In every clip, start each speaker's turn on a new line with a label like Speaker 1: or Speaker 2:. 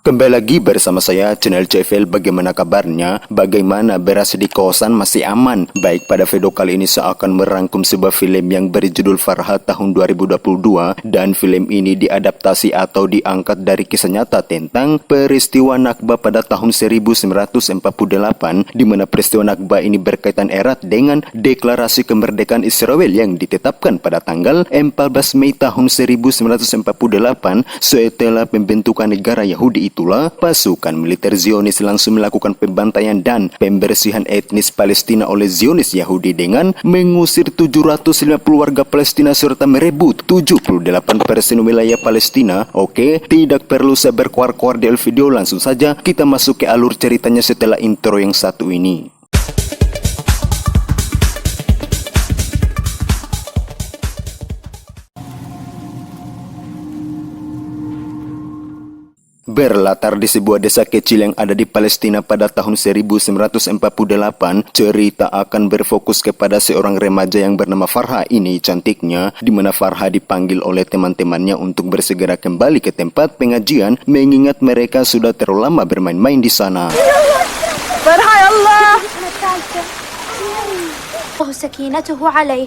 Speaker 1: Kembali lagi bersama saya, channel CFL. Bagaimana kabarnya? Bagaimana beras di kosan masih aman? Baik, pada video kali ini saya akan merangkum sebuah film yang berjudul Farha tahun 2022. Dan film ini diadaptasi atau diangkat dari kisah nyata tentang peristiwa Nakba pada tahun 1948, di mana peristiwa Nakba ini berkaitan erat dengan deklarasi kemerdekaan Israel yang ditetapkan pada tanggal 14 Mei tahun 1948 setelah pembentukan negara Yahudi. Itulah pasukan militer Zionis langsung melakukan pembantaian dan pembersihan etnis Palestina oleh Zionis Yahudi dengan mengusir 750 warga Palestina serta merebut 78% wilayah Palestina. Oke, tidak perlu saya berkuar-kuar di video, langsung saja kita masuk ke alur ceritanya setelah intro yang satu ini. Berlatar di sebuah desa kecil yang ada di Palestina pada tahun 1948, cerita akan berfokus kepada seorang remaja yang bernama Farha ini cantiknya, di mana Farha dipanggil oleh teman-temannya untuk bersegera kembali ke tempat pengajian, mengingat mereka sudah terlalu lama bermain-main di sana.
Speaker 2: Farha ya Allah. Sakinatuhu alaih.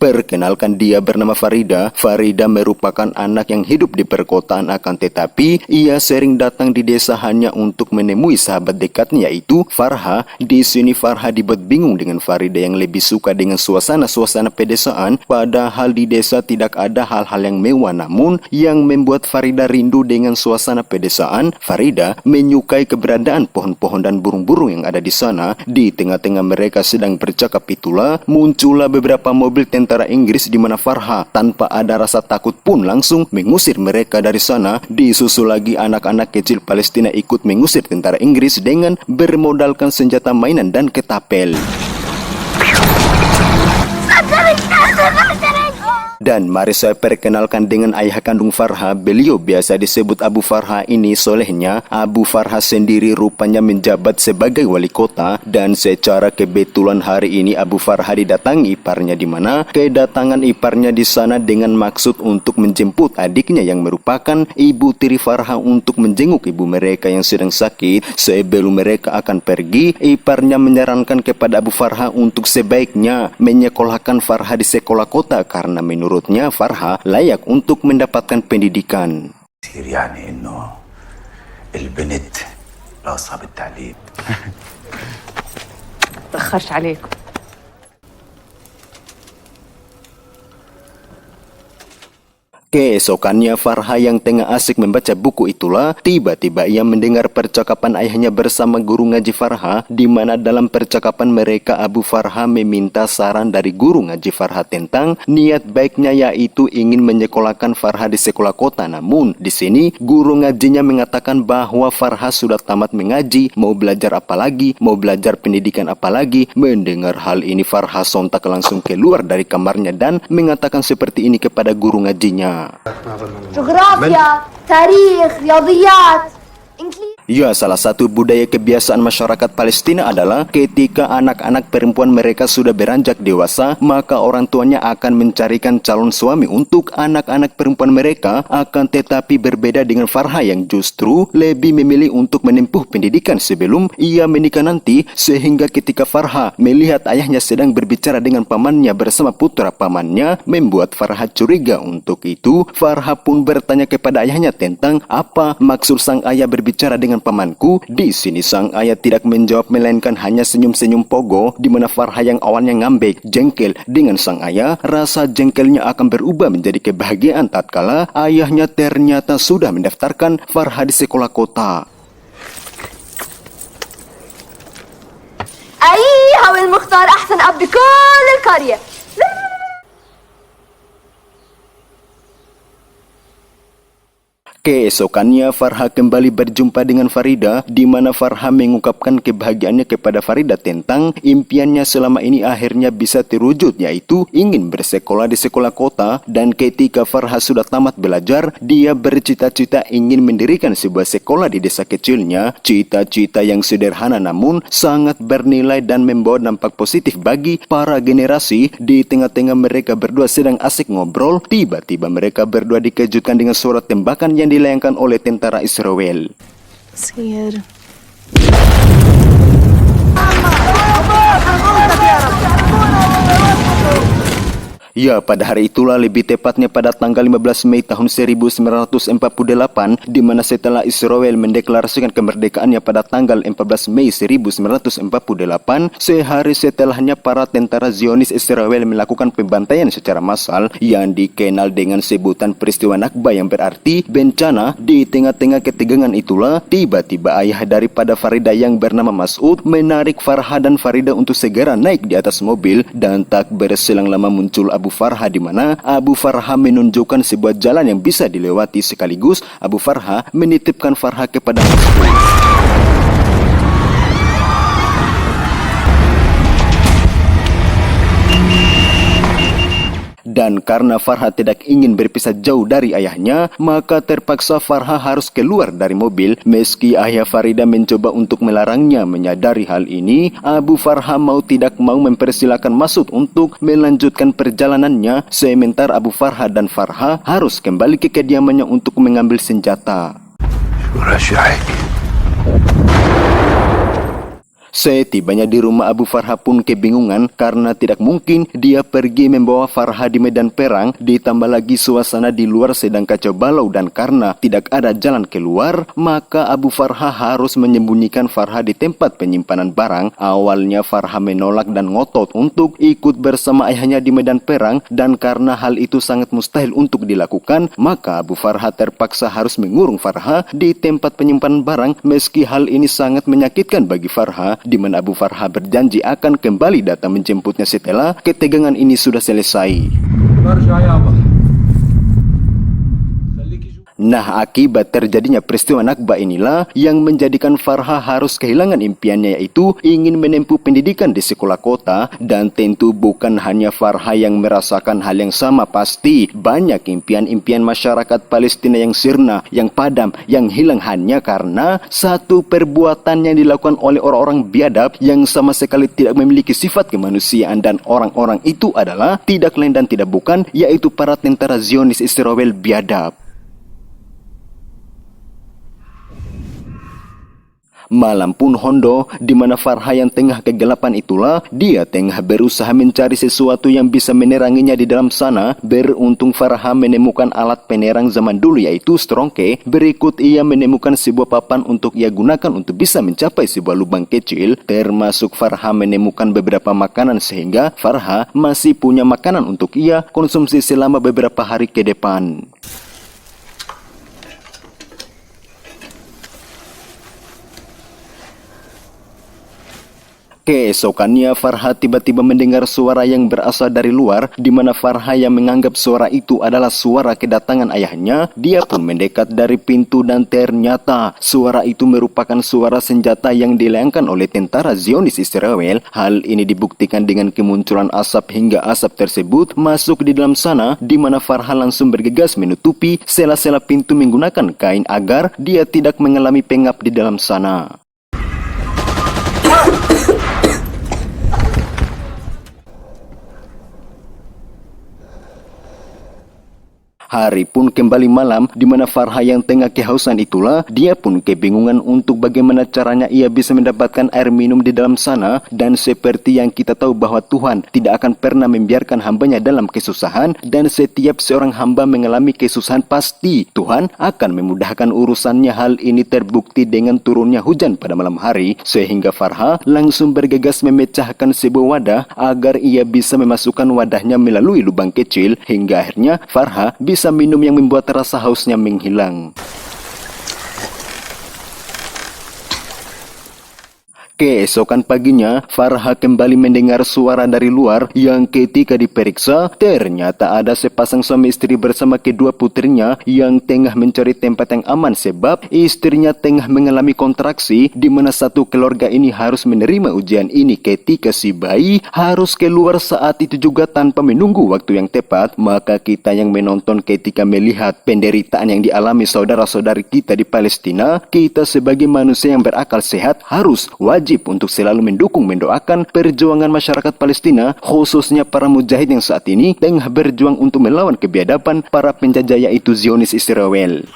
Speaker 1: Perkenalkan, dia bernama Farida. Farida merupakan anak yang hidup di perkotaan, akan tetapi ia sering datang di desa hanya untuk menemui sahabat dekatnya yaitu Farha. Di sini Farha dibuat bingung dengan Farida yang lebih suka dengan suasana-suasana pedesaan, padahal di desa tidak ada hal-hal yang mewah. Namun yang membuat Farida rindu dengan suasana pedesaan, Farida menyukai keberadaan pohon-pohon dan burung-burung yang ada di sana. Di tengah-tengah mereka sedang bercakap itulah muncullah beberapa mobil tentara Inggris, di mana Farha tanpa ada rasa takut pun langsung mengusir mereka dari sana. Disusul lagi anak-anak kecil Palestina ikut mengusir tentara Inggris dengan bermodalkan senjata mainan dan ketapel. Dan mari saya perkenalkan dengan ayah kandung Farha. Beliau biasa disebut Abu Farha. Ini solehnya Abu Farha sendiri rupanya menjabat sebagai wali kota, dan secara kebetulan hari ini Abu Farha didatangi iparnya, di mana kedatangan iparnya di sana dengan maksud untuk menjemput adiknya yang merupakan ibu tiri Farha untuk menjenguk ibu mereka yang sedang sakit. Sebelum mereka akan pergi, iparnya menyarankan kepada Abu Farha untuk sebaiknya menyekolahkan Farha di sekolah kota karena menurutnya Farha layak untuk mendapatkan pendidikan.
Speaker 3: يعني انه البنت راسها بالتعليم.
Speaker 4: تأخرش عليكم.
Speaker 1: Keesokannya Farha yang tengah asik membaca buku itulah tiba-tiba ia mendengar percakapan ayahnya bersama guru ngaji Farha, di mana dalam percakapan mereka Abu Farha meminta saran dari guru ngaji Farha tentang niat baiknya, yaitu ingin menyekolahkan Farha di sekolah kota. Namun di sini guru ngajinya mengatakan bahwa Farha sudah tamat mengaji, mau belajar apa lagi, mau belajar pendidikan apa lagi. Mendengar hal ini Farha sontak langsung keluar dari kamarnya dan mengatakan seperti ini kepada guru ngajinya.
Speaker 2: Geografia, tarikh, riyadiyat, Inggris.
Speaker 1: Ya, salah satu budaya kebiasaan masyarakat Palestina adalah ketika anak-anak perempuan mereka sudah beranjak dewasa, maka orang tuanya akan mencarikan calon suami untuk anak-anak perempuan mereka. Akan tetapi berbeda dengan Farha yang justru lebih memilih untuk menempuh pendidikan sebelum ia menikah nanti, sehingga ketika Farha melihat ayahnya sedang berbicara dengan pamannya bersama putra pamannya, membuat Farha curiga. Untuk itu Farha pun bertanya kepada ayahnya tentang apa maksud sang ayah berbicara dengan pamanku. Di sini sang ayah tidak menjawab, melainkan hanya senyum-senyum pogo, di mana Farha yang awalnya ngambek, jengkel dengan sang ayah, rasa jengkelnya akan berubah menjadi kebahagiaan tatkala ayahnya ternyata sudah mendaftarkan Farha di sekolah kota.
Speaker 2: أيها والمختار أحسن أب بكل القرية.
Speaker 1: Keesokannya Farha kembali berjumpa dengan Farida, di mana Farha mengungkapkan kebahagiaannya kepada Farida tentang impiannya selama ini akhirnya bisa terwujud, yaitu ingin bersekolah di sekolah kota. Dan ketika Farha sudah tamat belajar, dia bercita-cita ingin mendirikan sebuah sekolah di desa kecilnya. Cita-cita yang sederhana namun sangat bernilai dan membawa dampak positif bagi para generasi. Di tengah-tengah mereka berdua sedang asik ngobrol, tiba-tiba mereka berdua dikejutkan dengan suara tembakan yang dilayangkan oleh tentara Israel.
Speaker 4: Scared.
Speaker 1: Ya, pada hari itulah, lebih tepatnya pada tanggal 15 Mei tahun 1948, di mana setelah Israel mendeklarasikan kemerdekaannya pada tanggal 14 Mei 1948, sehari setelahnya para tentara Zionis Israel melakukan pembantaian secara massal yang dikenal dengan sebutan peristiwa Nakba, yang berarti bencana. Di tengah-tengah ketegangan itulah, tiba-tiba ayah daripada Farida yang bernama Mas'ud menarik Farha dan Farida untuk segera naik di atas mobil, dan tak berselang lama muncul Abu Farha, di mana Abu Farha menunjukkan sebuah jalan yang bisa dilewati, sekaligus Abu Farha menitipkan Farha kepada Mas'ud. Dan karena Farha tidak ingin berpisah jauh dari ayahnya, maka terpaksa Farha harus keluar dari mobil. Meski ayah Farida mencoba untuk melarangnya, menyadari hal ini, Abu Farha mau tidak mau mempersilahkan Mas'ud untuk melanjutkan perjalanannya, sementara Abu Farha dan Farha harus kembali ke kediamannya untuk mengambil senjata. Setibanya di rumah, Abu Farha pun kebingungan karena tidak mungkin dia pergi membawa Farha di medan perang, ditambah lagi suasana di luar sedang kacau balau, dan karena tidak ada jalan keluar, maka Abu Farha harus menyembunyikan Farha di tempat penyimpanan barang. Awalnya Farha menolak dan ngotot untuk ikut bersama ayahnya di medan perang, dan karena hal itu sangat mustahil untuk dilakukan, maka Abu Farha terpaksa harus mengurung Farha di tempat penyimpanan barang. Meski hal ini sangat menyakitkan bagi Farha, di mana Abu Farha berjanji akan kembali datang menjemputnya setelah ketegangan ini sudah selesai. Nah, akibat terjadinya peristiwa Nakba inilah yang menjadikan Farha harus kehilangan impiannya, yaitu ingin menempuh pendidikan di sekolah kota. Dan tentu bukan hanya Farha yang merasakan hal yang sama, pasti banyak impian-impian masyarakat Palestina yang sirna, yang padam, yang hilang hanya karena satu perbuatan yang dilakukan oleh orang-orang biadab yang sama sekali tidak memiliki sifat kemanusiaan. Dan orang-orang itu adalah tidak lain dan tidak bukan, yaitu para tentara Zionis Israel biadab. Malam pun hondo, di mana Farha yang tengah kegelapan itulah, dia tengah berusaha mencari sesuatu yang bisa meneranginya di dalam sana. Beruntung Farha menemukan alat penerang zaman dulu, yaitu strongke. Berikut ia menemukan sebuah papan untuk ia gunakan untuk bisa mencapai sebuah lubang kecil. Termasuk Farha menemukan beberapa makanan, sehingga Farha masih punya makanan untuk ia konsumsi selama beberapa hari ke depan. Keesokannya Farha tiba-tiba mendengar suara yang berasal dari luar, di mana Farha yang menganggap suara itu adalah suara kedatangan ayahnya. Dia pun mendekat dari pintu dan ternyata suara itu merupakan suara senjata yang dilayangkan oleh tentara Zionis Israel. Hal ini dibuktikan dengan kemunculan asap hingga asap tersebut masuk di dalam sana, di mana Farha langsung bergegas menutupi sela-sela pintu menggunakan kain agar dia tidak mengalami pengap di dalam sana. Hari pun kembali malam, di mana Farha yang tengah kehausan itulah, dia pun kebingungan untuk bagaimana caranya ia bisa mendapatkan air minum di dalam sana. Dan seperti yang kita tahu bahwa Tuhan tidak akan pernah membiarkan hambanya dalam kesusahan, dan setiap seorang hamba mengalami kesusahan pasti Tuhan akan memudahkan urusannya. Hal ini terbukti dengan turunnya hujan pada malam hari, sehingga Farha langsung bergegas memecahkan sebuah wadah agar ia bisa memasukkan wadahnya melalui lubang kecil, hingga akhirnya Farha bisa minum yang membuat rasa hausnya menghilang. Keesokan paginya, Farha kembali mendengar suara dari luar yang ketika diperiksa, ternyata ada sepasang suami istri bersama kedua putrinya yang tengah mencari tempat yang aman sebab istrinya tengah mengalami kontraksi di mana satu keluarga ini harus menerima ujian ini ketika si bayi harus keluar saat itu juga tanpa menunggu waktu yang tepat. Maka kita yang menonton ketika melihat penderitaan yang dialami saudara-saudari kita di Palestina, kita sebagai manusia yang berakal sehat harus wajib untuk selalu mendukung mendoakan perjuangan masyarakat Palestina, khususnya para mujahid yang saat ini tengah berjuang untuk melawan kebiadaban para penjajah yaitu Zionis Israel.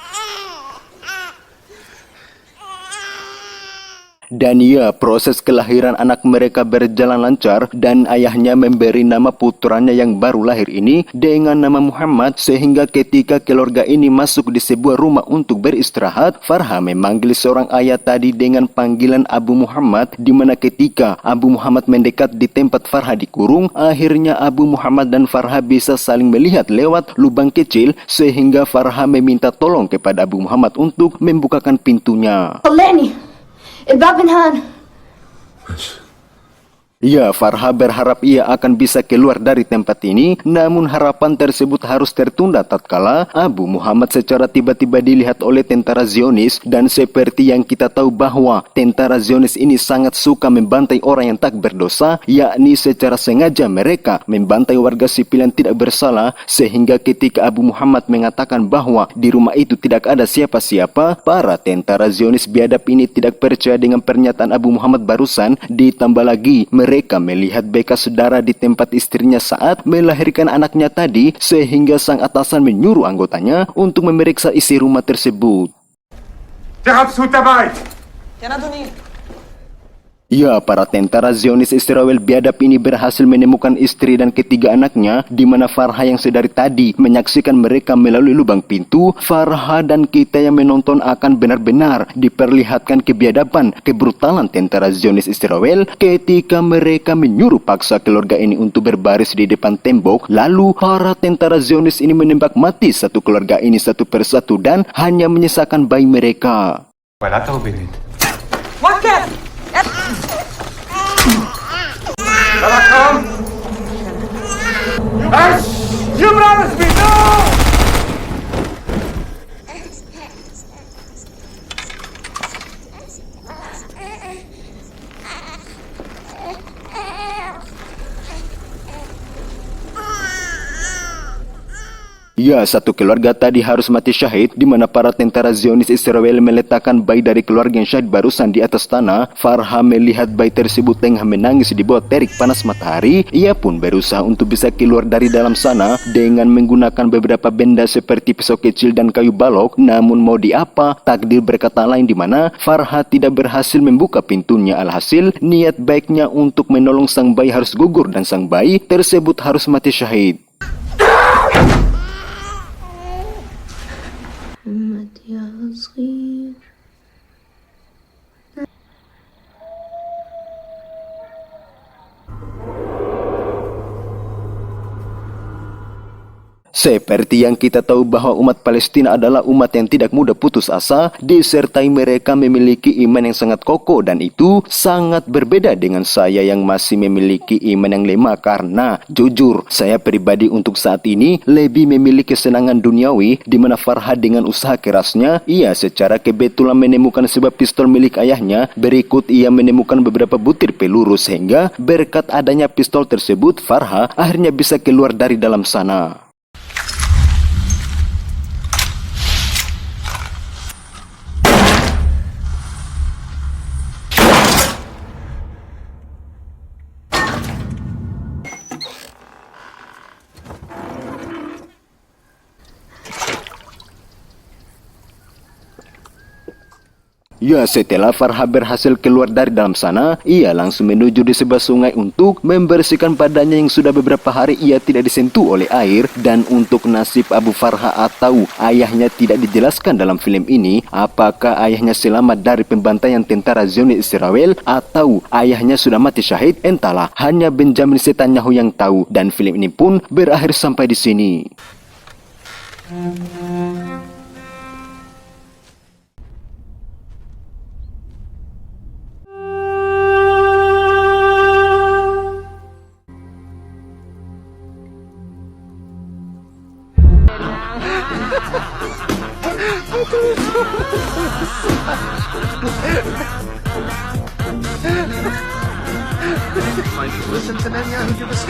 Speaker 1: Dan ya, proses kelahiran anak mereka berjalan lancar dan ayahnya memberi nama putranya yang baru lahir ini dengan nama Muhammad, sehingga ketika keluarga ini masuk di sebuah rumah untuk beristirahat, Farha memanggil seorang ayah tadi dengan panggilan Abu Muhammad, di mana ketika Abu Muhammad mendekat di tempat Farha dikurung, akhirnya Abu Muhammad dan Farha bisa saling melihat lewat lubang kecil, sehingga Farha meminta tolong kepada Abu Muhammad untuk membukakan pintunya.
Speaker 2: طلعني الباب من هان.
Speaker 1: Ya, Farha berharap ia akan bisa keluar dari tempat ini, namun harapan tersebut harus tertunda tatkala Abu Muhammad secara tiba-tiba dilihat oleh tentara Zionis, dan seperti yang kita tahu bahwa tentara Zionis ini sangat suka membantai orang yang tak berdosa, yakni secara sengaja mereka membantai warga sipil yang tidak bersalah, sehingga ketika Abu Muhammad mengatakan bahwa di rumah itu tidak ada siapa-siapa, para tentara Zionis biadab ini tidak percaya dengan pernyataan Abu Muhammad barusan, ditambah lagi mereka melihat bekas darah di tempat istrinya saat melahirkan anaknya tadi, sehingga sang atasan menyuruh anggotanya untuk memeriksa isi rumah tersebut. Ya, para tentara Zionis Israel biadab ini berhasil menemukan istri dan ketiga anaknya, di mana Farha yang sedari tadi menyaksikan mereka melalui lubang pintu. Farha dan kita yang menonton akan benar-benar diperlihatkan kebiadaban, kebrutalan tentara Zionis Israel ketika mereka menyuruh paksa keluarga ini untuk berbaris di depan tembok. Lalu para tentara Zionis ini menembak mati satu keluarga ini satu persatu dan hanya menyisakan bayi mereka. Ya, satu keluarga tadi harus mati syahid, di mana para tentara Zionis Israel meletakkan bayi dari keluarga yang syahid barusan di atas tanah. Farha melihat bayi tersebut tengah menangis di bawah terik panas matahari. Ia pun berusaha untuk bisa keluar dari dalam sana dengan menggunakan beberapa benda seperti pisau kecil dan kayu balok. Namun mau diapa, takdir berkata lain, di mana Farha tidak berhasil membuka pintunya. Alhasil, niat baiknya untuk menolong sang bayi harus gugur dan sang bayi tersebut harus mati syahid.
Speaker 2: محمد يا صغير.
Speaker 1: Seperti yang kita tahu bahwa umat Palestina adalah umat yang tidak mudah putus asa, disertai mereka memiliki iman yang sangat kokoh, dan itu sangat berbeda dengan saya yang masih memiliki iman yang lemah. Karena jujur, saya pribadi untuk saat ini lebih memiliki kesenangan duniawi, di mana Farha dengan usaha kerasnya, ia secara kebetulan menemukan sebuah pistol milik ayahnya. Berikut ia menemukan beberapa butir peluru, sehingga berkat adanya pistol tersebut, Farha akhirnya bisa keluar dari dalam sana. Ya, setelah Farha berhasil keluar dari dalam sana, ia langsung menuju di sebuah sungai untuk membersihkan badannya yang sudah beberapa hari ia tidak disentuh oleh air. Dan untuk nasib Abu Farha atau ayahnya tidak dijelaskan dalam film ini, apakah ayahnya selamat dari pembantaian tentara Zionis Israel atau ayahnya sudah mati syahid, entahlah, hanya Benjamin Netanyahu yang tahu. Dan film ini pun berakhir sampai di sini.
Speaker 4: Listen to them, yeah, give us